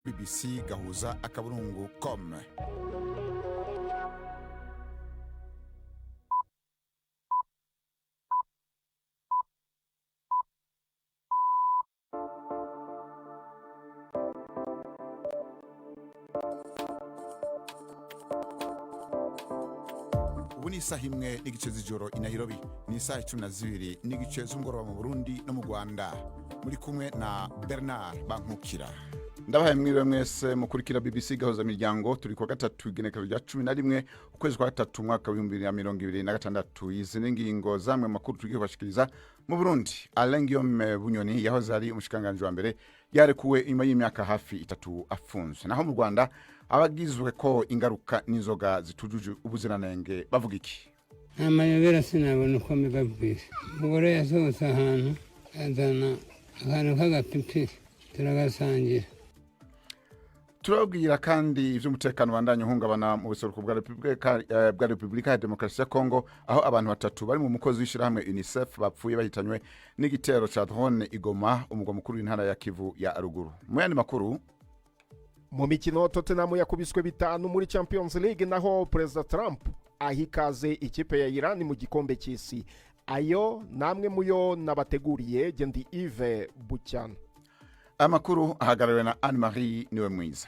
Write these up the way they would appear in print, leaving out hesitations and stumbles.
BBC gahuza akaburungu.com. Ubu ni isaha imwe n'igice z'ijoro i Nairobi, ni isaha 12 n'igice z'umugoroba mu Burundi no mu Rwanda. Muri kumwe na Bernard Bankukira. Ndabahaye mwiriwe mwese mukurikira BBC gahuza miryango. Turi kwa gatatu igenekerezo rya 11 ukwezi kwa gatatu mwaka wa 2026. Izi n'ingingo zamwe makuru tugiye kubashikiriza. Mu Burundi, Alain Guillaume Bunyoni yahoze ari umushikanganje wa mbere yarekuwe inyuma y'imyaka hafi 3 afunzwe. Naho mu Rwanda abagizwe ko ingaruka n'inzoga zitujuje ubuziranenge bavuga iki? Amayobera sinabona uko mbibabwira. Umugore yasohotse ahantu azana akantu k'agapipi turagasangira. Turabwira kandi ivy'umutekano bandanye uhungabana mu buseruko bwa Repubulika ya Demokarasi ya Kongo, aho abantu batatu bari mu mukozi w'ishirahamwe UNICEF bapfuye bahitanywe n'igitero ca drone Igoma, umugwa mukuru w'intara ya Kivu ya ruguru. Mu yandi makuru, mu mikino Tottenham yakubiswe 5 muri Champions League, naho President Trump ahikaze ikipe ya Iran mu gikombe cy'isi. Ayo namwe muyo nabateguriye Gendi Yves Buchan. Amakuru ahagarariwe na Anne-Marie niwe mwiza.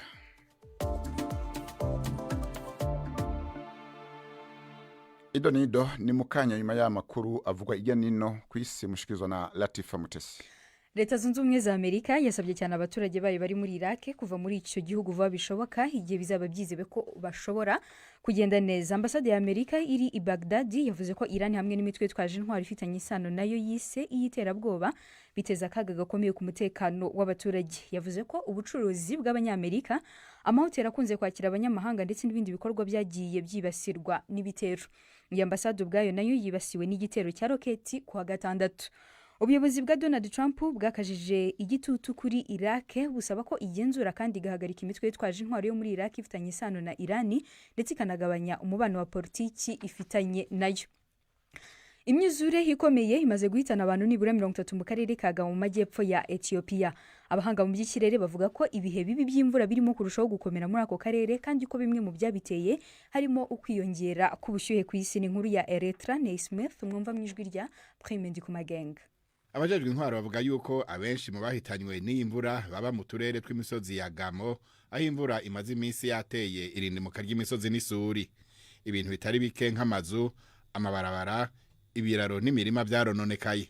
Idonido ni mukanya nyuma y'amakuru avugwa ijya nino kwisi mushikizwa na Latifa Mutesi. Leta Zunze Ubumwe za Amerika yasabye cyane abaturage bayo bari muri Iraq kuva muri icyo gihugu vuba bishoboka, igihe bizaba byizebe ko bashobora kugenda neza. Ambasade ya Amerika iri i Baghdad yavuze ko Iran hamwe n'imitwe twaje intwari ifitanye isano nayo yise iyiterabwoba biteza akaga gakomeye ku mutekano w'abaturage. Yavuze ko ubucuruzi bw'abanyamerika, amahoteli akunze kwakira abanyamahanga ndetse n'ibindi bikorwa byagiye byibasirwa n'ibitero. Iyi ambasade ubwayo nayo yibasiwe n'igitero cya roketi ku wa gatandatu. Ubuyobozi bwa Donald Trump bwakajije igitutu kuri Iraq busaba ko igenzura kandi igahagarika imitwe yitwaje intwaro yo muri Iraq ifitanye isano na Irani ndetse ikanagabanya umubano wa politiki ifitanye nayo. Imyuzure ikomeye imaze guhitana abantu nibura 30 mu karere ka Gao mu majyepfo ya Ethiopia. Abahanga mu by'ikirere bavuga ko ibihe bibi by'imvura birimo kurushaho gukomera muri ako karere, kandi ko bimwe mu byabiteye harimo ukwiyongera k'ubushyuhe ku isi. Ni nkuru ya Eretra Neismith umwumva mu ijwi rya Prime Ndikumagenga. Abajejwe intwaro bavuga yuko abenshi mu bahitanywe n'imvura baba mu turere tw'imisozi ya Gamo, aho imvura imaze iminsi yateye irindimuka ry'imisozi n'isuri. Ibintu bitari bike nk'amazu, amabarabara, ibiraro n'imirima byarononekaye.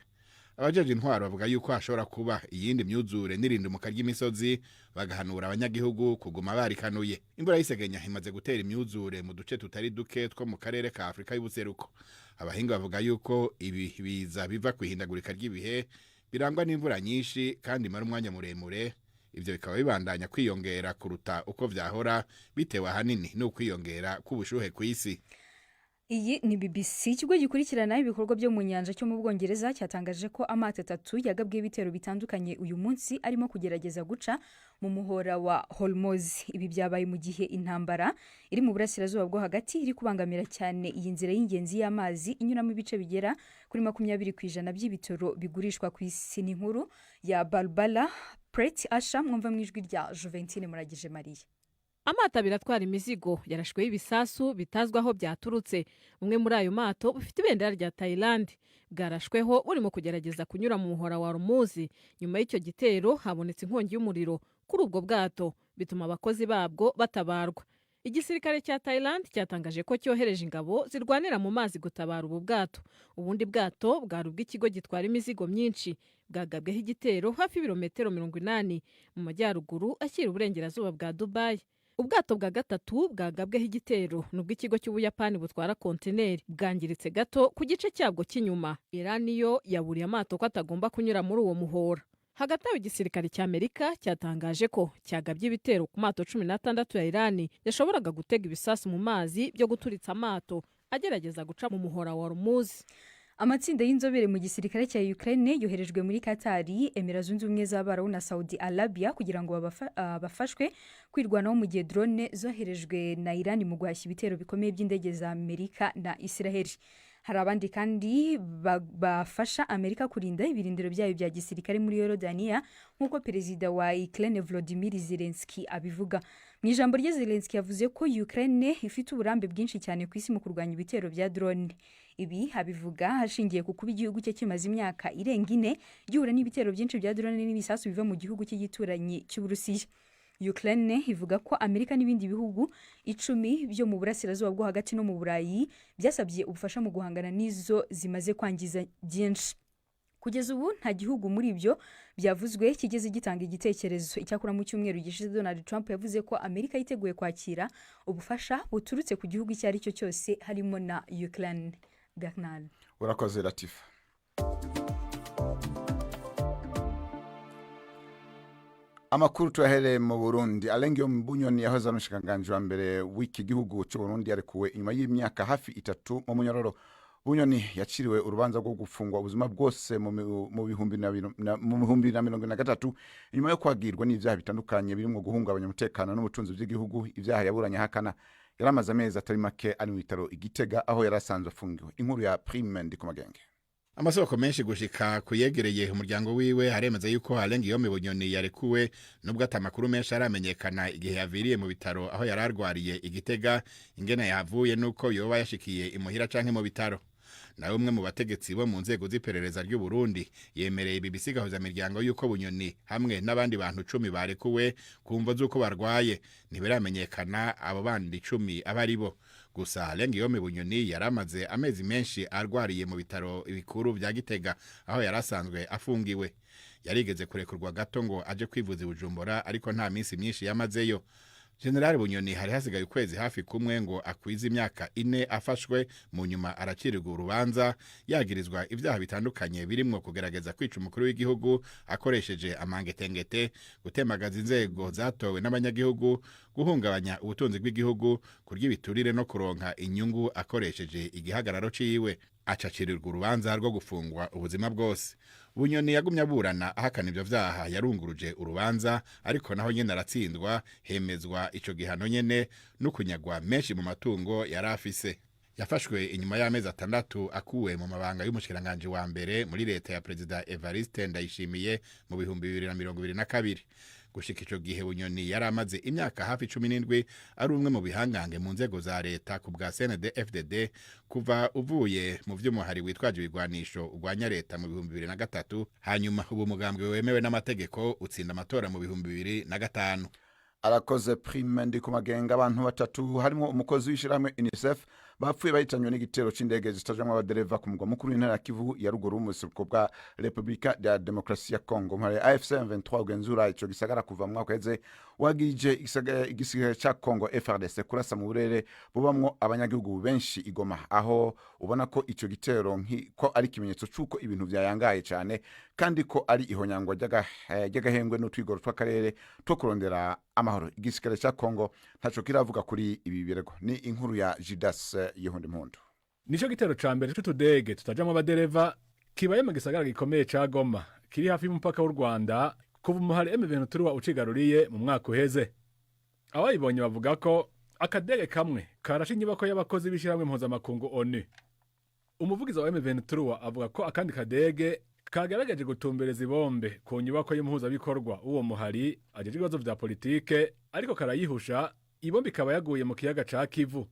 Abajejwe intwaro bavuga yuko hashobora kuba iyindi myuzure n'irindimuka ry'imisozi, bagahanura abanyagihugu kuguma barikanuye. Imvura y'isegenya imaze gutera imyuzure mu duce tutari duke two mu karere ka Afrika y'ubuseruko. Abahinga bavuga yuko ibi biza biva kwihindagurika ry'ibihe birangwa n'imvura nyinshi kandi mara umwanya muremure. Ivyo bikaba bibandanya kwiyongera kuruta uko vyahora, bitewe ahanini no kwiyongera k'ubushuhe ku isi. Iyi ni BBC. Ikigo gikurikirana ibikorwa byo mu nyanja cyo mu Bwongereza cyatangaje ko amato 3 yagabwe ibitero bitandukanye uyu munsi arimo kugerageza guca mu muhora wa Hormuz. Ibi byabaye mu gihe intambara iri mu burasirazuba bwo hagati iri kubangamira cyane iyi nzira y'ingenzi y'amazi inyuramo ibice bigera kuri 20% by'ibitoro bigurishwa ku isi. Ni nkuru ya Barbara Pret Asha mwumva mu ijwi rya Juventine Muragije Marie. Amata biratwara imizigo yarashweho ibisasu bitazwa aho byaturutse. Umwe muri ayo mato ufite ibendera rya Thailand bwarashweho urimo kugerageza kunyura mu muhora wa Hormuz. Nyuma y'icyo gitero habonetse inkongi y'umuriro kuri ubwo bwato, bituma abakozi babwo batabarwa. Igisirikare cya Thailand cyatangaje ko cyohereje ingabo zirwanira mu mazi gutabara ubu bwato. Ubundi bwato bwari ubw'ikigo gitwara imizigo myinshi, bwagabweho igitero hafi ibirometero 80 mu majyaruguru ashyira uburengerazuba bwa Dubai. Ubwato bwa gatatu bwagabweho igitero nubwo ikigo cy'Ubuyapani butwara kontineri bwangiritse gato ku gice cyabwo cy'inyuma. Iran yo yaburiye amato ko atagomba kunyura muri uwo muhora. Hagati aho igisirikare cya Amerika cyatangaje ko cyagabye ibitero ku mato 16 ya Iran yashoboraga gutega ibisasu mu mazi byo guturitsa amato agerageza guca mu muhora wa Hormuz. Amatsinda y'inzobere mu gisirikare cya Ukraine yoherejwe muri Qatar, Emira Zunze Ubumwe z'Abarabu na Saudi Arabia kugira ngo bafashwe kwirwanaho mu gihe drone zoherejwe na Iran mu guhashya ibitero bikomeye by'indege za Amerika na Israel. hari abandi kandi bafasha Amerika kurinda ibirindiro byayo bya gisirikare muri Yorodaniya nk'uko perezida wa Ukraine Volodymyr Zelensky abivuga. Mu ijambo rye Zelensky yavuze ko Ukraine ifite uburambe bwinshi cyane ku isi mu kurwanya ibitero bya drone. Ibi abivuga hashingiye ku kuba igihugu cye kimaze imyaka irenga 4 gihura n'ibitero byinshi bya drone n'ibisasu biva mu gihugu cy'igituranyi cy'Uburusiya. Ukraine ivuga ko Amerika n'ibindi bihugu 10 byo mu burasirazuba bwo hagati no mu Burayi byasabye ubufasha mu guhangana n'izo zimaze kwangiza byinshi. Kugeza ubu nta gihugu muri ibyo byavuzwe kigeze gitanga igitekerezo. Icyakora mu cyumweru gishize Donald Trump yavuze ko Amerika yiteguye kwakira ubufasha buturutse ku gihugu icyo ari cyo cyose harimo na Ukraine. Bernard, urakoze Latifa. Amakuru tuyahereye mu Burundi. Alengiyome Bunyoni yahoze amushikanganje wa mbere w'iki gihugu cy'u Burundi yarekuwe inyuma y'imyaka hafi 3 mu munyororo. Bunyoni yaciriwe urubanza rwo gufungwa ubuzima bwose mu 2023 inyuma yo kwagirwa n'ivyaha bitandukanye birimo guhungabanya umutekano n'ubutunzi bw'igihugu. Ivyaha yaburanye hakana. Yaramaze amezi atari make ari mu bitaro Igitega aho yarasanzwe afungiwe. Inkuru ya Prime Ndikumagenge. Amasoko menshi gushika kuyegereye umuryango wiwe haremeza yuko Alengiyome Bunyoni yarekuwe nubwo atamakuru menshi aramenyekana igihe yaviriye mu bitaro aho yararwariye Igitega ingene yavuye nuko yoba yashikiye imuhira canke mu bitaro. Na umwe mu bategetsi bo mu nzego z'iperereza ry'u Burundi yemereye BBC gahuza imiryango yuko Bunyoni hamwe n'abandi bantu 10 barekuwe kumva zuko barwaye ntibiramenyekana abo bandi 10 abari bo. Gusa Alengiyome Bunyoni yaramaze amezi menshi arwariye mu bitaro ibikuru bya Gitega aho yarasanzwe afungiwe. Yarigeze kurekurwa gato ngo aje kwivuza i Bujumbura ariko nta minsi myinshi yamazeyo. General Bunyoni hari hasigaye ukwezi hafi kumwe ngo akwiza imyaka 4 afashwe, mu nyuma aracirirwa urubanza yagirizwa ivyaha bitandukanye birimo kugerageza kwica umukuru w'igihugu akoresheje amangetengete, gutemagaza inzego zatowe n'abanyagihugu, guhungabanya ubutunzi bw'igihugu, kurya ibiturire no kuronka inyungu akoresheje igihagararo ciwe. Acacirirwa urubanza rwo gufungwa ubuzima bwose. Bunyoni yagumya aburana ahakana ivyo vyaha, yarunguruje urubanza ariko naho nyene aratsindwa, hemezwa ico gihano nyene no kunyagwa menshi mu matungo yarafise. Yafashwe inyuma y'amezi 6 akuwe mu mabanga y'umushikiranganje wa mbere muri leta ya President Evariste Ndayishimiye mu 2022. Gushika ico gihe Bunyoni yaramaze imyaka hafi 17 ari umwe mu bihangange mu nzego za leta ku bwa CNDD-FDD kuva uvuye mu vy'umuhari witwaje ibigwanisho urwanya leta mu 2003, hanyuma ubu mugambwe wemewe n'amategeko utsinda amatora mu 2005. Arakoze Prime Ndikumagenge. Abantu 3 harimo umukozi w'ishiramwe UNICEF bapfuye bahitanywe n'igitero c'indege zitajamwe abadereva ku mugwa mukuru w'intara ya Kivu ya ruguru mu buseruko bwa Republika ya Demokarasi ya Kongo. Mpare AFC M23 ugenzura ico gisagara kuva mu mwaka weze wagirije igisagara ca Kongo FARDC kurasa mu burere bubamwo abanyagihugu benshi Igoma, aho ubona ko ico gitero ko ari kimenyetso c'uko ibintu vyayangaye cyane kandi ko ari ihonyangwa ry'agahengwe n'utwigoro tw'akarere two kurondera amahoro. Igisagara ca Kongo ntaco kiravuga kuri ibi birego. Ni inkuru ya Judas Yehundi Mpundu. Nico gitero ca mbere c'utudege tutajamwe abadereva kibaye mu gisagara gikomeye ca Goma kiri hafi y'umupaka w'u Rwanda kuva umuhari M23 ucigaruriye mu mwaka uheze. Abayibonye bavuga ko akadege kamwe karashe inyubako y'abakozi b'ishiramwe mpuzamakungu ONU. Umuvugizi wa M23 avuga ko akandi kadege kagerageje gutumbereza ibombe ku nyubako y'impuzabikorwa uwo muhari ajeje ibibazo vya politike ariko karayihusha, ibombe ikaba yaguye mu kiyaga ca Kivu.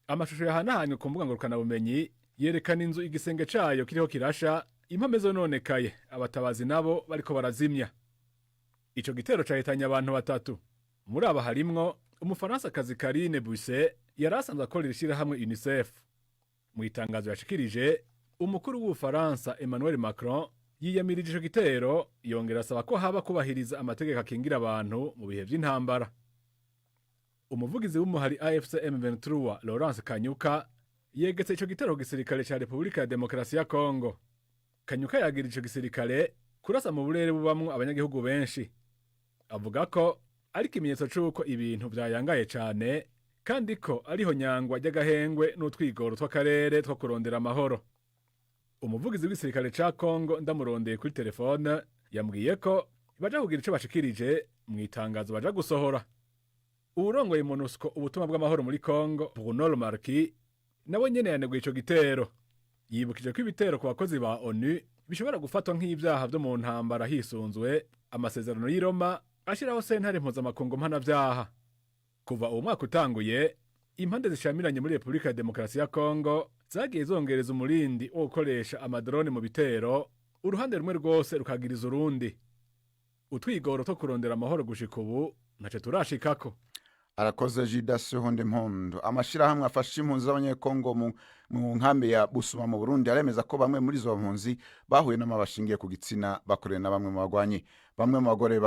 Amashusho yahanahanywe ku mbuga ngurukanabumenyi yerekana inzu igisenge cayo kiriho kirasha, impome zononekaye, abatabazi nabo bariko barazimya. Ico gitero cahitanye abantu 3. Muri aba harimwo Umufaransa-kazi Karine Busset yarasanzwe akorera ishirahamwe UNICEF. Mu itangazo yashikirije, umukuru w'Ubufaransa Emmanuel Macron yiyamirije ico gitero, yongera asaba ko haba kubahiriza amategeko akingira abantu mu bihe vy'intambara. Umuvugizi w'umuhari AFC M23 Laurence Kanyuka yegetse ico gitero ku gisirikare ca Republika ya Demokarasi ya Kongo. Kanyuka yagira ico gisirikare kurasa mu burere bubamwo abanyagihugu benshi. Avuga ko ari kimenyetso c'uko ibintu vyayangaye cane kandi ko ariho nyangwa ry'agahengwe n'utwigoro tw'akarere two kurondera amahoro. Umuvugizi w'igisirikare ca Kongo ndamurondeye kuri telefone yambwiye ko baja kugira ico bashikirije mu itangazo baja gusohora. Urongoye MONUSCO ubutumwa bw'amahoro muri Kongo Bruno Marquis nawe nyene yaneguye ico gitero. yibukije ko ibitero ku bakozi ba ONU bishobora gufatwa nk'ibyaha byo mu ntambara hisunzwe amasezerano y'i Roma ashyiraho sentare mpuzamakungu mpanabyaha. Kuva uwo mwaka utanguye, impande zishamiranye muri Repubulika ya Demokarasi ya Kongo zagiye zongereza umurindi wo gukoresha amadrone mu bitero, uruhande rumwe rwose rukagiriza urundi. Utwigoro two kurondera amahoro gushika ubu ntaco turashikako. Arakoze Judas Hondempondo. Amashirahamwe afasha impunzi z'abanyekongo mu nkambi ya Busuma mu Burundi aremeza ko bamwe muri zo mpunzi bahuye n'amabashingiye ku gitsina bakoreye na bamwe mu bagwanyi. Bamwe mu bagore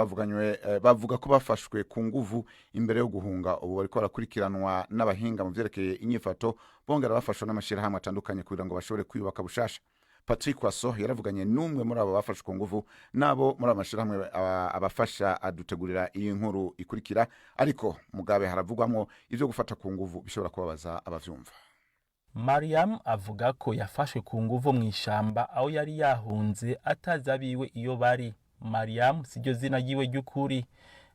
bavuga ko bafashwe ku nguvu imbere yo guhunga, ubu bariko barakurikiranwa n'abahinga mu vyerekeye inyifato, bongera bafashwa n'amashirahamwe atandukanye kugira ngo bashobore kwiyubaka bushasha. Patrick Waso yaravuganye n'umwe muri abo bafashwe ku nguvu nabo muri amashirahamwe abafasha adutegurira iyi nkuru ikurikira, ariko mugabe haravugwamo ivyo gufata ku nguvu bishobora kubabaza abavyumva. Mariam avuga ko yafashwe ku nguvu mu ishamba aho yari yahunze atazabiwe iyo bari. Mariam siryo zina yiwe ry'ukuri,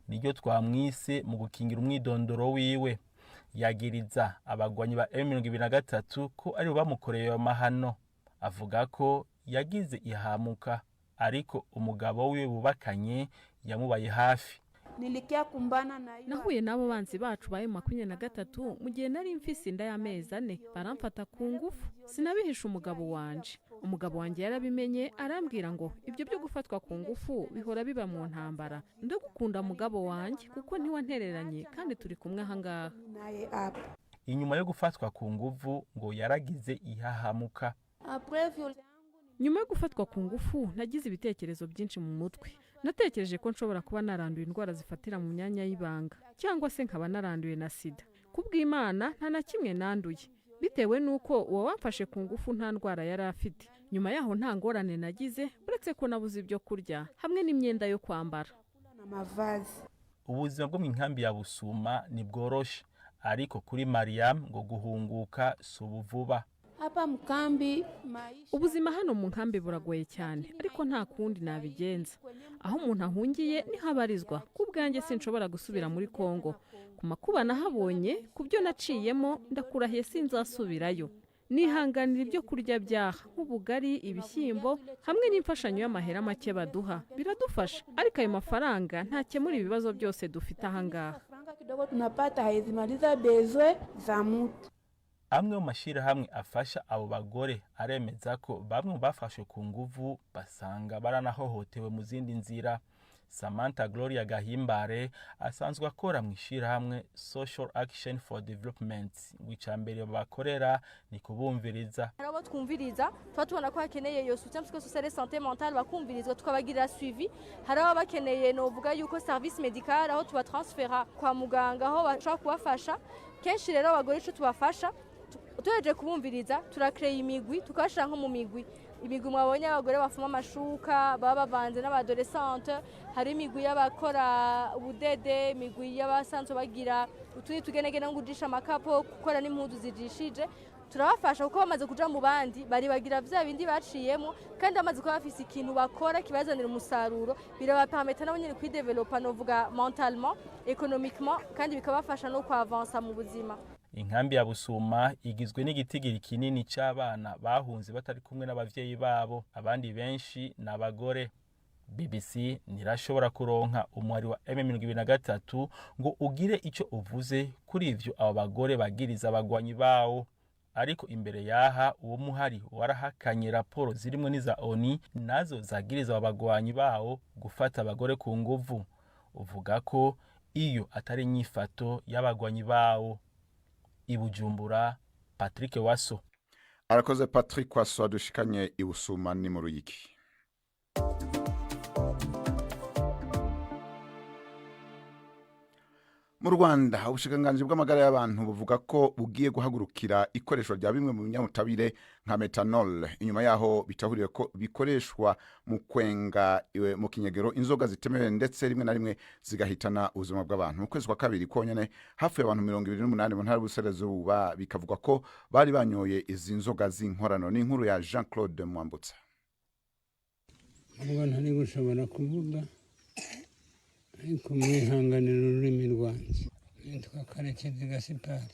niryo twamwise mu gukingira umwidondoro wiwe. Yagiriza abagwanyi ba M23 ko ari bo bamukoreye amahano. Avuga ko yagize ihamuka, ariko umugabo wiwe bubakanye yamubaye hafi. Nahuye n'abo banzi bacu ba M23 mu gihe nari mfise inda y'amezi 4, baramfata ku ngufu. Sinabihisha umugabo wanje. Umugabo wanje yarabimenye, arambwira ngo ibyo byo gufatwa ku ngufu bihora biba mu ntambara. Ndagukunda mugabo wanje kuko ntiwantereranye kandi turi kumwe ahangaha. Inyuma yo gufatwa ku nguvu ngo yaragize ihahamuka. Nyuma yo gufatwa ku ngufu nagize ibitekerezo byinshi mu mutwe. Natekereje ko nshobora kuba naranduye indwara zifatira mu myanya y'ibanga cyangwa se nkaba naranduye na sida. Kubw'Imana nta na kimwe nanduye, bitewe nuko uwo wamfashe ku ngufu nta ndwara yari afite. Nyuma yaho nta ngorane nagize, uretse ko nabuze ibyo kurya hamwe n'imyenda yo kwambara. Ubuzima bwo mu nkambi ya Busuma ni bworoshe, ariko kuri Mariam ngo guhunguka subuvuba. Ubuzima hano mu nkambi buragoye cyane, ariko nta kundi nabigenza. Aho umuntu ahungiye ni habarizwa. Kubwanjye sinshobora gusubira muri Kongo. Ku makuba nahabonye, kubyo naciyemo, ndakurahiye sinzasubirayo. Nihanganira ibyo kurya byaha nk'ubugari, ibishyimbo hamwe n'imfashanyo y'amahera make baduha. Biradufasha, ariko ayo mafaranga ntakemura ibibazo byose dufite ahangaha. Amwe mu mashirahamwe afasha abo bagore aremeza ko bamwe bafashwe ku nguvu basanga baranahohotewe mu zindi nzira. Samantha Gloria Gahimbare asanzwe akora mu ishirahamwe Social Action for Development, wicambere bakorera ni kubumviriza. Abo twumviriza tubona ko hakeneye yo soutien psychosocial et santé mentale, bakumvirizwa tukabagirira suivi. Harabo bakeneye no vuga yuko service medical aho tuba transfera kwa muganga aho bashaka kubafasha. Kenshi rero abagore cyo tubafasha tureje kubumviriza, turakreye imigwi tukashira nko mu migwi. Imigwi mwabonye abagore bafuma amashuka baba bavanze n'abadolescente, hari imigwi y'abakora ubudede, imigwi y'abasanzwe bagira utundi tugenegene ngujisha amakapo, gukora n'impuzu zijishije. Turabafasha kuko bamaze kuja mu bandi bari bagira vya bindi baciyemo, kandi bamaze kuba bafise ikintu bakora kibazanira umusaruro, birabapermettre nabo nyine kwidevelopa, no vuga mentalement, économiquement, kandi bikabafasha no kwavansa mu buzima. Inkambi ya Busuma igizwe n'igitigiri kinini cy'abana bahunze batari kumwe n'abavyeyi babo, abandi benshi n'abagore. BBC ntirashobora kuronka umwari wa M23 ngo ugire icyo uvuze kuri ivyo abo bagore bagiriza abagwanyi bawo. Ariko imbere yaha uwo muhari warahakanye raporo zirimwe n'iza ONU nazo zagiriza abagwanyi bawo gufata abagore ku nguvu. Uvuga ko iyo atari nyifato y'abagwanyi bawo. Ibujumbura, Patrick Waso. Arakoze Patrick Waso adushikanye i Busuma ni mu Ruyigi. Mu Rwanda ubushikiranganji bw'amagara y'abantu buvuga ko bugiye guhagurukira ikoreshwa rya bimwe mu binyamutabire nka metanol. Inyuma yaho bitahuriye ko bikoreshwa mu kwenga mu kinyegero inzoga zitemewe ndetse rimwe na rimwe zigahitana ubuzima bw'abantu. Mu kwezi kwa kabiri konyene hafi y'abantu 28 mu ntara y'Uburasirazuba bikavuga ko bari banyoye izi nzoga z'inkorano. Ni inkuru ya Jean-Claude Mwambutsa. Ngo ntari gushobora kuvuga, ariko mwihanganira ururimi rwanjye. Nitwa Karekezi Gasipari.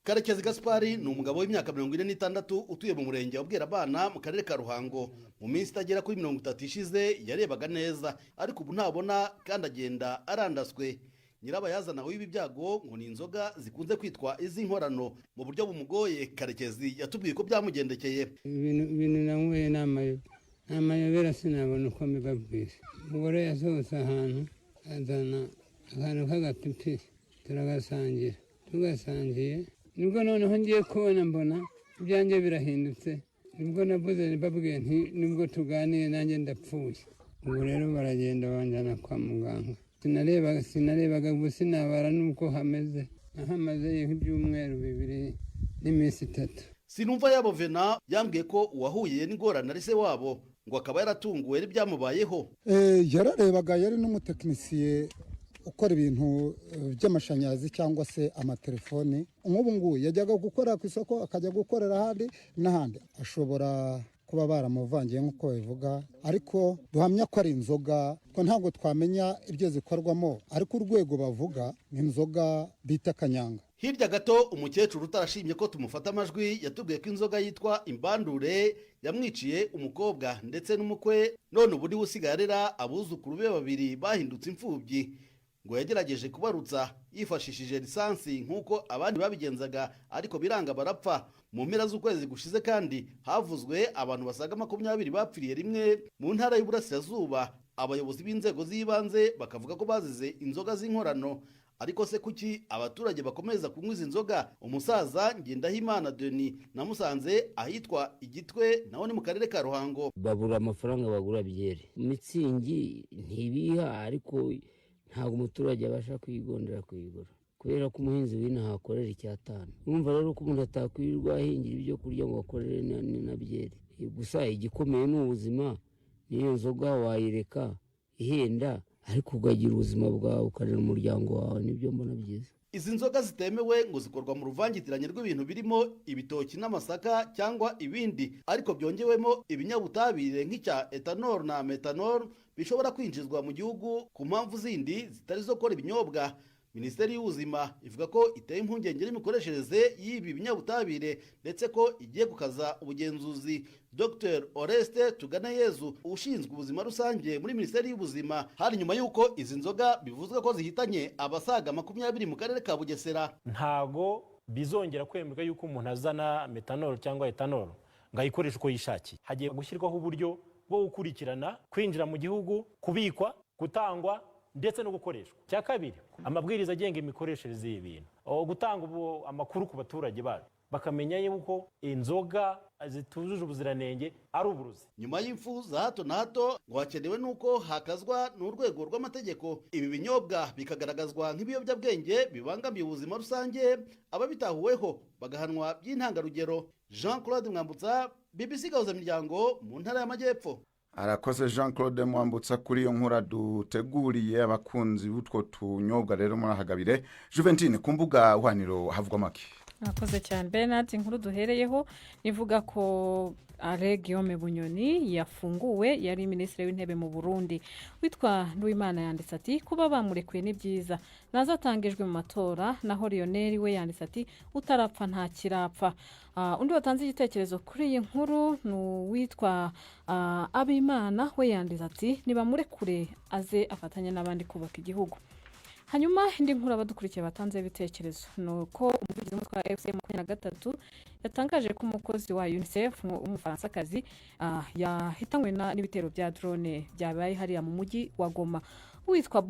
Karekezi Gaspari ni umugabo w'imyaka 46 utuye mu murenge wa Bwerabana mu karere ka Ruhango. Mu minsi itagera kuri 30 ishize yarebaga neza, ariko ubu ntabona kandi agenda arandaswe. Nyirabayazana w'ibi byago ngo ni inzoga zikunze kwitwa iz'inkorano. Mu buryo bumugoye Karekezi yatubwiye ko byamugendekeye. Ibintu nanyweye n'amayobera sinabona uko mbibabwira. Umugore yasohotse ahantu azana akantu k'agapipi turagasangira. Tugasangiye nibwo noneho ngiye kubona mbona ibyanjye birahindutse. Nibwo navuze babwiye nti nibwo tuganiye nanjye ndapfuye. Ubu rero baragenda banjyana kwa muganga. Sinarebaga ubu sinabara nuko hameze. Ahamaze nk'ibyumweru 2 n'iminsi 3. Sinumva yabo Vena yambwiye ko uwahuye n'ingorane ari se wabo, ngo akaba yaratunguwe n'ibyamubayeho. Yararebaga, yari n'umutekinisiye ukora ibintu by'amashanyarazi cyangwa se amatelefoni. Nk'ubu ngubu yajyaga gukora ku isoko akajya gukorera ahandi n'ahandi. Ashobora kuba baramuvangiye nk'uko bivuga, ariko duhamya ko ari inzoga, ko ntabwo twamenya ibyo zikorwamo, ariko urwego bavuga ni inzoga bita kanyanga. Hirya gato umukecuru utarashimye ko tumufata amajwi yatubwiye ko inzoga yitwa imbandure yamwiciye umukobwa ndetse n'umukwe, none ubu niwe usigaye arera abuzukuru be 2 bahindutse imfubyi. Ngo yagerageje kubarutsa yifashishije lisansi nk'uko abandi babigenzaga, ariko biranga barapfa. Mu mpera z'ukwezi gushize kandi havuzwe abantu basaga 20 bapfiriye rimwe mu ntara y'Uburasirazuba. Abayobozi b'inzego z'ibanze bakavuga ko bazize inzoga z'inkorano. Ariko se kuki abaturage bakomeza kunywa izi nzoga? Umusaza Ngendahimana Denis namusanze ahitwa Igitwe, naho ni mu karere ka Ruhango. Babura amafaranga bagura byere, Mitsingi ntibiha, ariko ntabwo umuturage abasha kwigondera kuyigura kubera ko umuhinzi w'inaha akorera 5. Urumva rero ko umuntu atakwirirwa ahingira ibyo kurya ngo akorere na byere. Gusa igikomeye ni ubuzima. Niyo nzoga wayireka ihenda, ariko ugagira ubuzima bwawe ukarera umuryango wawe, nibyo mbona byiza. Izi nzoga zitemewe ngo zikorwa mu ruvangitiranye rw'ibintu birimo ibitoki n'amasaka cyangwa ibindi, ariko byongewemo ibinyabutabire nk'icya ethanol na methanol bishobora kwinjizwa mu gihugu ku mpamvu zindi zitari zo gukora ibinyobwa. Minisiteri y'Ubuzima ivuga ko iteye impungenge n'imikoreshereze y'ibi binyabutabire ndetse ko igiye gukaza ubugenzuzi. Dr Oreste Tuganayezu ushinzwe ubuzima rusange muri Minisiteri y'Ubuzima, hari nyuma y'uko izi nzoga bivuzwe ko zihitanye abasaga 20 mu karere ka Bugesera. Ntago bizongera kwemerwa yuko umuntu azana methanol cyangwa ethanol ngo ayikoreshe uko yishakiye. Hagiye gushyirwaho uburyo bwo gukurikirana kwinjira mu gihugu, kubikwa, gutangwa ndetse no gukoreshwa. Cya kabiri, amabwiriza agenga imikoreshereze y'ibintu, gutanga amakuru ku baturage bacu bakamenya yuko inzoga zitujuje ubuziranenge ari uburozi. Nyuma y'imfu za hato na hato ngo hakenewe nuko hakazwa n'urwego rw'amategeko. Ibi binyobwa bikagaragazwa nk'ibiyobyabwenge bibangamiye ubuzima rusange, ababitahuweho bagahanwa by'intangarugero. Jean Claude Mwambutsa, BBC Gahuzamiryango mu ntara y'Amajyepfo. Arakoze Jean Claude Mwambutsa kuri iyo nkura duteguriye abakunzi b'utwo tunyobwa. Rero murahagabire Juventine, ku mbuga hwaniro havugwa make. Nakoze cyane Bernard. Inkuru duhereyeho nivuga ko Guillaume Bunyoni yafunguwe, yari minisitiri w'intebe mu Burundi. Witwa Nduwimana yanditse ati kuba bamurekuye ni byiza, nazatangijwe mu matora. Naho Lionel we yanditse ati utarapfa nta kirapfa. Undi watanze igitekerezo kuri iyi nkuru ni uwitwa Abimana, we yanditse ati nibamurekure aze afatanye n'abandi kubaka igihugu. Hanyuma indi nkuru abadukurikiye batanze ibitekerezo nuko umuvugizi w'umutwe wa FC23 yatangaje ko umukozi wa UNICEF w'umufaransakazi yahitanywe n'ibitero bya drone byabaye hariya mu mujyi wa Goma. Witwa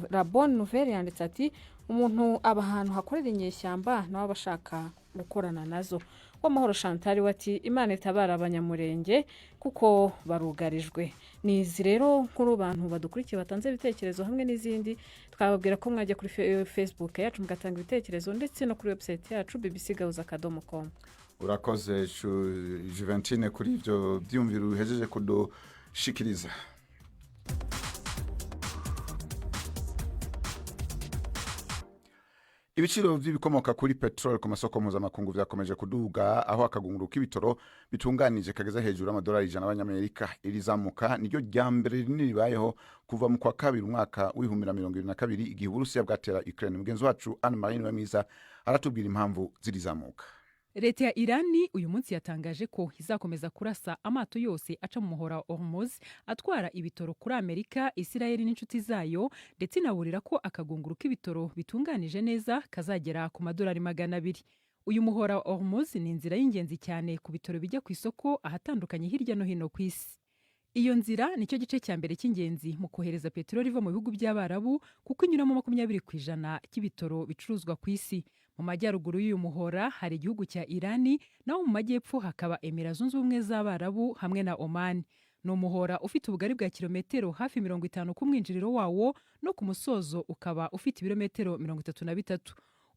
La Bonne Nouvelle yanditse ati umuntu aba ahantu hakorera inyeshyamba nawe bashaka gukorana nazo. W'amahoro Chantal wati Imana itabara abanyamurenge kuko barugarijwe. Nizi rero nkuru bantu badukurikiye batanze ibitekerezo hamwe n'izindi, twababwira ko mwajya kuri Facebook yacu mugatanga ibitekerezo ndetse no kuri website yacu bbcgahuza.com. Urakoze Juventine kuri ibyo byumviro uhejeje kudushikiriza. Ibiciro vy'ibikomoka kuri petrol ku masoko mpuzamakungu vyakomeje kuduga aho akagunguru k'ibitoro bitunganije kageza hejuru y'amadolari 100 y'abanyamerika. Iri zamuka niryo rya mbere rinini ribayeho kuva mu kwa kabiri umwaka w'2022 igihe Uburusiya bwatera Ukraine. Mugenzi wacu Anne Marie Wemiza aratubwira impamvu ziri zamuka. Leta ya Irani uyu munsi yatangaje ko izakomeza kurasa amato yose aca mu muhora wa Hormuz atwara ibitoro kuri Amerika, Isiraheli n'inshuti zayo, ndetse inaburira ko akagunguru k'ibitoro bitunganije neza kazagera ku madolari 200. Uyu muhora wa Hormuz ni inzira y'ingenzi cyane ku bitoro bijya ku isoko ahatandukanye hirya no hino ku isi. Iyo nzira nicyo gice cya mbere cy'ingenzi mu kohereza petroli iva mu bihugu by'Abarabu kuko inyuramo 20% cy'ibitoro bicuruzwa ku isi. Mu majyaruguru y'uyu muhora hari igihugu cya Irani, naho mu majyepfo hakaba Emira Zunze Ubumwe z'Abarabu hamwe na Oman. Ni umuhora ufite ubugari bwa kilometero hafi 50 ku mwinjiriro wawo, no ku musozo ukaba ufite ibirometero 33.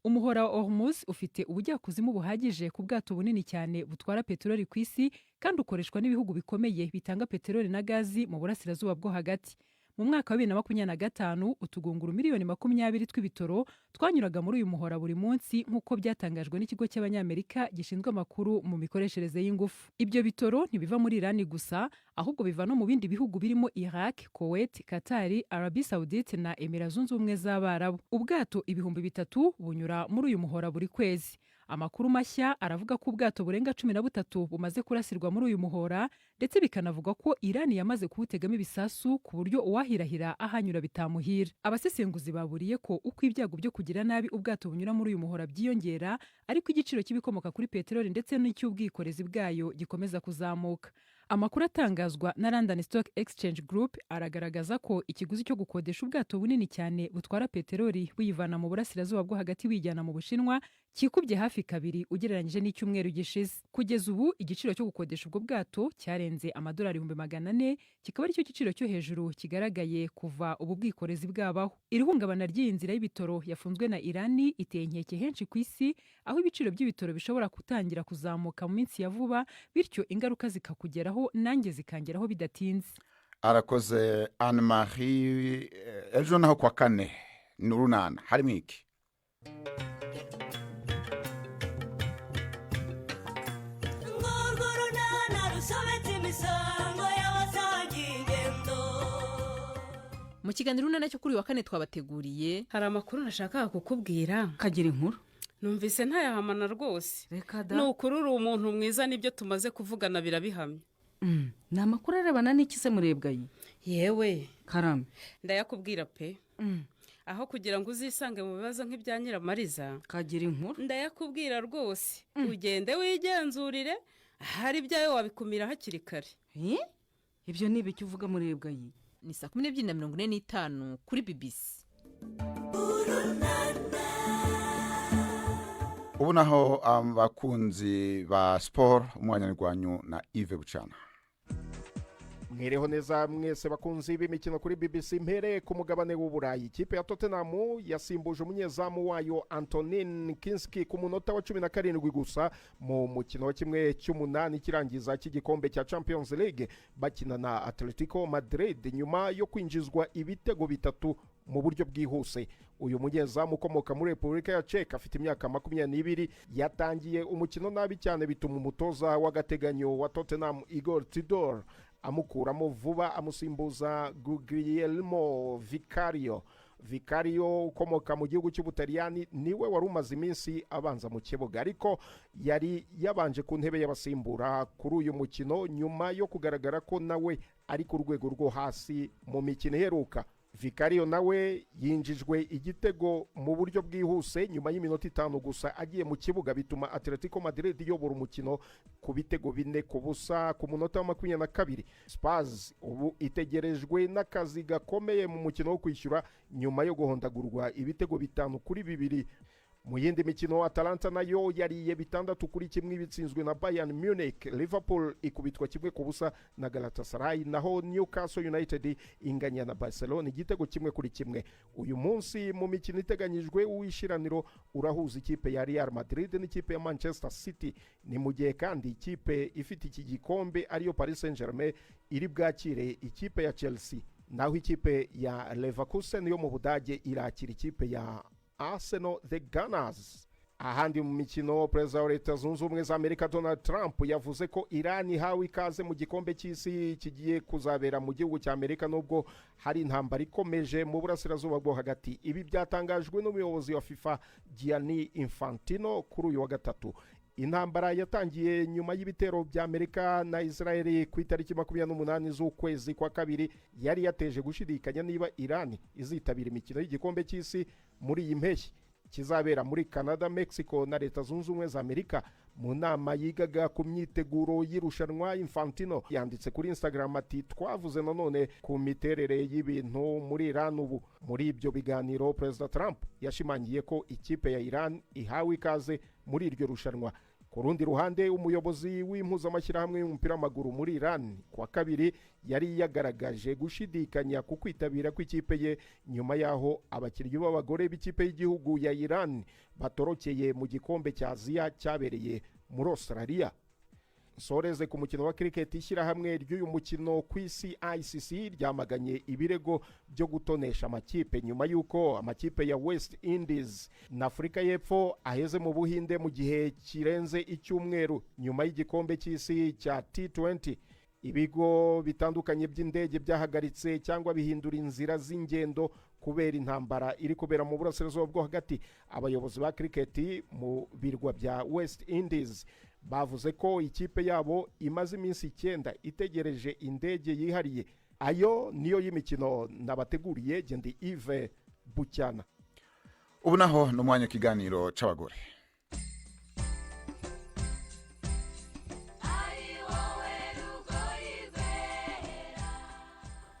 Umuhora wa Hormuz ufite ubujyakuzimu buhagije ku bwato bunini cyane butwara petroli ku isi, kandi ukoreshwa n'ibihugu bikomeye bitanga petroli na gazi mu burasirazuba bwo hagati. Mu mwaka wa 2025 utugunguru miliyoni 20 tw'ibitoro twanyuraga muri uyu muhora buri munsi, nk'uko byatangajwe n'ikigo cy'abanyamerika gishinzwe amakuru mu mikoreshereze y'ingufu. Ibyo bitoro ntibiva muri Irani gusa, ahubwo biva no mu bindi bihugu birimo Iraq, Kuwait, Qatar, Arabie Saoudite na Emira Zunze Ubumwe z'Abarabu. Ubwato 3,000 bunyura muri uyu muhora buri kwezi. Amakuru mashya aravuga ko ubwato burenga 13 bumaze kurasirwa muri uyu muhora, ndetse bikanavuga ko Irani yamaze kubutegamo ibisasu ku buryo uwahirahira ahanyura bitamuhira. Abasesenguzi baburiye ko uko ibyago byo kugira nabi ubwato bunyura muri uyu muhora byiyongera, ariko igiciro cy'ibikomoka kuri petroli ndetse n'icy'ubwikorezi bwayo gikomeza kuzamuka. Amakuru atangazwa na London Stock Exchange Group aragaragaza ko ikiguzi cyo gukodesha ubwato bunini cyane butwara petroli buyivana mu burasirazuba bwo hagati wijyana mu Bushinwa kikubye hafi kabiri ugereranyije n'icyumweru gishize. Kugeza ubu igiciro cyo gukodesha ubwo bwato cyarenze amadolari 400, kikaba ari cyo giciro cyo hejuru kigaragaye kuva ubu bwikorezi bwabaho. Irihungabana ry'iyi nzira y'ibitoro yafunzwe na Irani iteye inkeke henshi ku isi, aho ibiciro by'ibitoro bishobora gutangira kuzamuka mu minsi ya vuba, bityo ingaruka zikakugeraho nanjye zikangeraho bidatinze. Arakoze Anne Marie. Ejo naho kwa kane n'urunana harimo iki? Mu kiganiro urunana cyo kuri wa kane twabateguriye hari amakuru nashakaga kukubwira. Kagira inkuru. Numvise ntayahamana rwose. Reka da. Ni ukuri uri umuntu mwiza, n'ibyo tumaze kuvugana birabihamye. Ni amakuru arebana n'iki se murebwayi? Yewe Karame, ndayakubwira pe. Aho kugira ngo uzisange mu bibazo nk'ibya Nyiramariza. Kagira inkuru. Ndayakubwira rwose. Ugende wigenzurire, hari ibyawe wabikumira hakiri kare. Ibyo ni ibiki uvuga murebwayi? Ni 12:45 kuri BBC. Ubu naho abakunzi ba sport umwanya rwanyu na Yves Bucana. Mwereho neza mwese bakunzi b'imikino kuri BBC. Mpere ku mugabane w'Uburayi, ikipe ya Tottenham yasimbuje umunyezamu wayo Antonin Kinski ku munota wa 17 gusa mu mukino wa 1/8 kirangiza cy'igikombe cya Champions League bakina na Atletico Madrid nyuma yo kwinjizwa ibitego 3 mu buryo bwihuse. Uyu munyezamu ukomoka muri Republika ya Czech afite imyaka 22 yatangiye umukino nabi cyane, bituma umutoza w'agateganyo wa Tottenham Igor Tudor amukuramo vuba amusimbuza Guglielmo Vicario ukomoka mu gihugu cy'Ubutaliyani. Niwe wari umaze iminsi abanza mu kibuga, ariko yari yabanje ku ntebe y'abasimbura kuri uyu mukino nyuma yo kugaragara ko nawe ari ku rwego rwo hasi mu mikino iheruka. Vicario nawe yinjijwe igitego mu buryo bwihuse nyuma y'iminota 5 gusa agiye mu kibuga, bituma Atletico Madrid yobora umukino ku bitego 4-0 ku munota wa 22. Spurs ubu itegerejwe n'akazi gakomeye mu mukino wo kwishyura nyuma yo guhondagurwa ibitego 5-2. Mu yindi mikino Atalanta nayo yariye 6-1 ibitsinzwe na Bayern Munich. Liverpool ikubitwa 1-0 na Galatasaray, naho Newcastle United inganya na Barcelona igitego 1-1. Uyu munsi mu mikino iteganyijwe uwishiraniro urahuza ikipe ya Real Madrid n'ikipe ya Manchester City. Ni mu gihe kandi ikipe ifite iki gikombe ariyo Paris Saint-Germain iri bwakire ikipe ya Chelsea, naho ikipe ya Leverkusen yo mu Budage irakira ikipe ya Arsenal the Gunners. Ahandi mu mikino, perezida wa leta zunze ubumwe za Amerika Donald Trump yavuze ko Iran ihawe ikaze mu gikombe cy'isi kigiye kuzabera mu gihugu cya Amerika nubwo hari intambara ikomeje mu burasirazuba bwo hagati. Ibi byatangajwe n'umuyobozi wa FIFA Gianni Infantino kuri uyu wa gatatu. Intambara yatangiye nyuma y'ibitero bya Amerika na Israel ku itariki 28 z'ukwezi kwa kabiri yari yateje gushidikanya niba Iran izitabira imikino y'igikombe cy'isi muri iyi mpeshyi kizabera muri Canada, Mexico na leta zunze ubumwe za Amerika. Mu nama yigaga ku myiteguro y'irushanwa, Infantino yanditse kuri Instagram ati twavuze nanone ku miterere y'ibintu muri Iran ubu. Muri ibyo biganiro, Perezida Trump yashimangiye ko ikipe ya Iran ihawe ikaze muri iryo rushanwa. Ku rundi ruhande, umuyobozi w'impuzamashyirahamwe y'umupira w'amaguru muri Iran kwa kabiri yari yagaragaje gushidikanya ku kwitabira kw'ikipe ye nyuma yaho abakinnyi b'abagore b'ikipe y'igihugu ya Iran batorokeye mu gikombe cya Aziya cyabereye muri Australia. Soreze ku mukino wa cricket, ishyirahamwe ry'uyu mukino ku isi ICC ryamaganye ibirego byo gutonesha amakipe nyuma y'uko amakipe ya West Indies na Afurika y'Epfo aheze mu Buhinde mu gihe kirenze icyumweru nyuma y'igikombe cy'isi cya T20. Ibigo bitandukanye by'indege byahagaritse cyangwa bihindura inzira z'ingendo kubera intambara iri kubera mu burasirazuba bwo hagati. Abayobozi ba cricket mu birwa bya West Indies bavuze ko ikipe yabo imaze iminsi 9 itegereje indege yihariye. Ayo niyo y'imikino nabateguriye, Gendi Yves Bucyana. Ubu naho n'umwanya kiganiro c'abagore.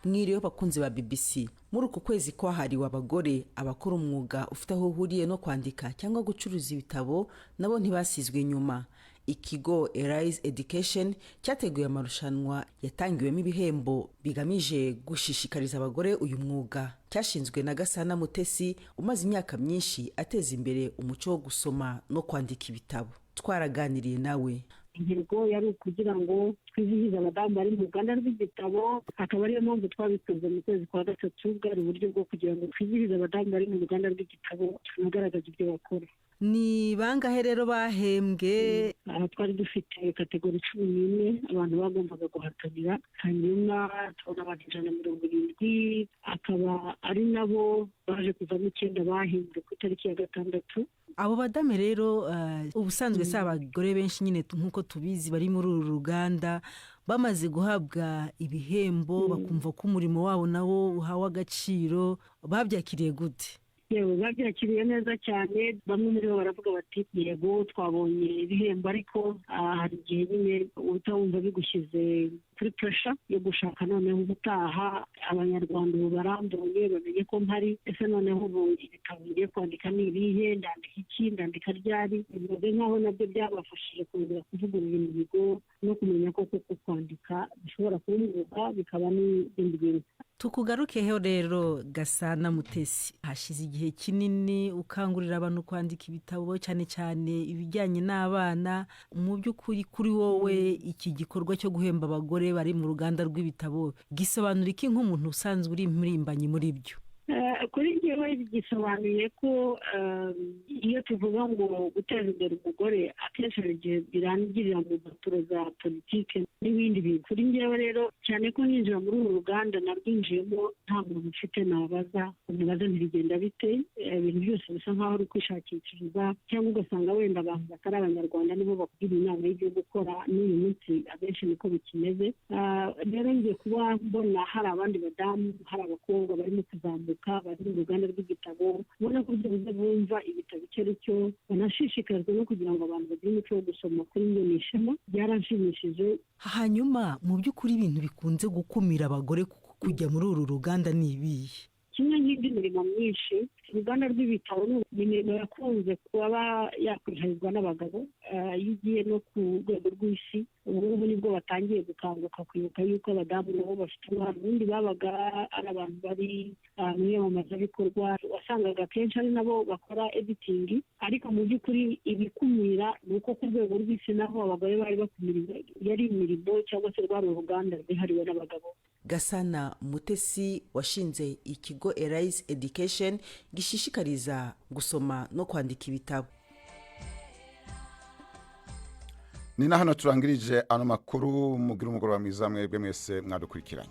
Mwiriwe bakunzi ba BBC. Muri uku kwezi kwahariwe abagore, abakora umwuga ufite aho uhuriye no kwandika cyangwa gucuruza ibitabo nabo ntibasizwe inyuma. Ikigo Arise Education cyateguye amarushanwa yatangiwemo ibihembo bigamije gushishikariza abagore uyu mwuga. Cyashinzwe na Gasana Mutesi umaze imyaka myinshi ateza imbere umuco wo gusoma no kwandika ibitabo. Twaraganiriye nawe. Intego yari kugira ngo twizihize abadamu bari mu ruganda rw'igitabo, akaba ariyo mpamvu twabikoze mu kwezi kwa gatatu, bwari uburyo bwo kugira ngo twizihize abadamu bari mu ruganda rw'igitabo tunagaragaza ibyo bakora. Ni bangahe rero bahembwe? Aha twari dufite kategori 14 abantu bagombaga guhatanira, hanyuma tubona abantu 170, akaba ari nabo baje kuvamo 9 bahembwe ku itariki ya 6. Abo badame rero ubusanzwe si abagore benshi nyine nk'uko tubizi bari muri uru ruganda, bamaze guhabwa ibihembo bakumva ko umurimo wabo nawo uhawe agaciro, babyakiriye gute? Yewe babyakiriye neza cyane. Bamwe muri bo baravuga bati yego twabonye ibihembo, ariko hari igihe nyine utawumva bigushyize kuri pressure yo gushaka noneho ubutaha abanyarwanda ubu barambuye bamenye ko mpari, ese noneho ubu ibitabo ngiye kwandika ni ibihe, ndandika iki, ndandika ryari. Bivuze nk'aho nabyo byabafashije kongera kuvugurura imihigo no kumenya ko kuko kwandika bishobora kuba umwuga bikaba n'ibindi bintu. Tukugarukeho rero Gasana Mutesi, hashize igihe kinini ukangurira abantu kwandika ibitabo cyane cyane ibijyanye n'abana. Mu by'ukuri kuri wowe iki gikorwa cyo guhemba abagore bari mu ruganda rw'ibitabo gisobanura iki nk'umuntu usanzwe uri impirimbanyi muri byo? Kuri njyewe gisobanuye ko iyo tuvuga ngo guteza imbere umugore akenshi hari igihe birangirira mu mpapuro za politike n'ibindi bintu. Kuri njyewe rero cyane ko ninjira muri uru ruganda narwinjiyemo nta muntu ufite nabaza umubaze ntibigenda bite, ibintu byose bisa nk'aho ari kwishakishiriza, cyangwa ugasanga wenda abantu batari abanyarwanda nibo bakugira inama y'ibyo gukora. N'uyu munsi abenshi niko bikimeze. Rero ngiye kuba mbona hari abandi badamu, hari abakobwa barimo kuzamuka bari mu ruganda rw'igitabo, ubona ko byibuze bumva ibitabo icyo ari cyo, banashishikarizwa no kugira ngo abantu bagire umuco wo gusoma. Kuri njye ni ishema, byaranshimishije. Hanyuma mu by'ukuri ibintu bikunze gukumira abagore kujya muri uru ruganda ni ibihe? Kimwe n'indi mirimo myinshi, uruganda rw'ibitabo ni imirimo yakunze kuba yakwiharizwa n'abagabo. Iyo ugiye no ku rwego rw'isi, ubu ngubu nibwo batangiye gukanguka kwibuka yuko abadamu nabo bafite uruhare. Ubundi babaga ari abantu bari mu iyamamazabikorwa, wasangaga kenshi ari nabo bakora editing, ariko mu by'ukuri ibikumira ni uko ku rwego rw'isi naho abagore bari bakumiriwe, yari imirimo cyangwa se rwari uruganda rwihariwe n'abagabo. Gasana Mutesi washinze ikigo Arise Education gishishikariza gusoma no kwandika ibitabo. Ni na hano turangirije ano makuru, mugira umugoroba mwiza mwebwe mwese mwadukurikiranye.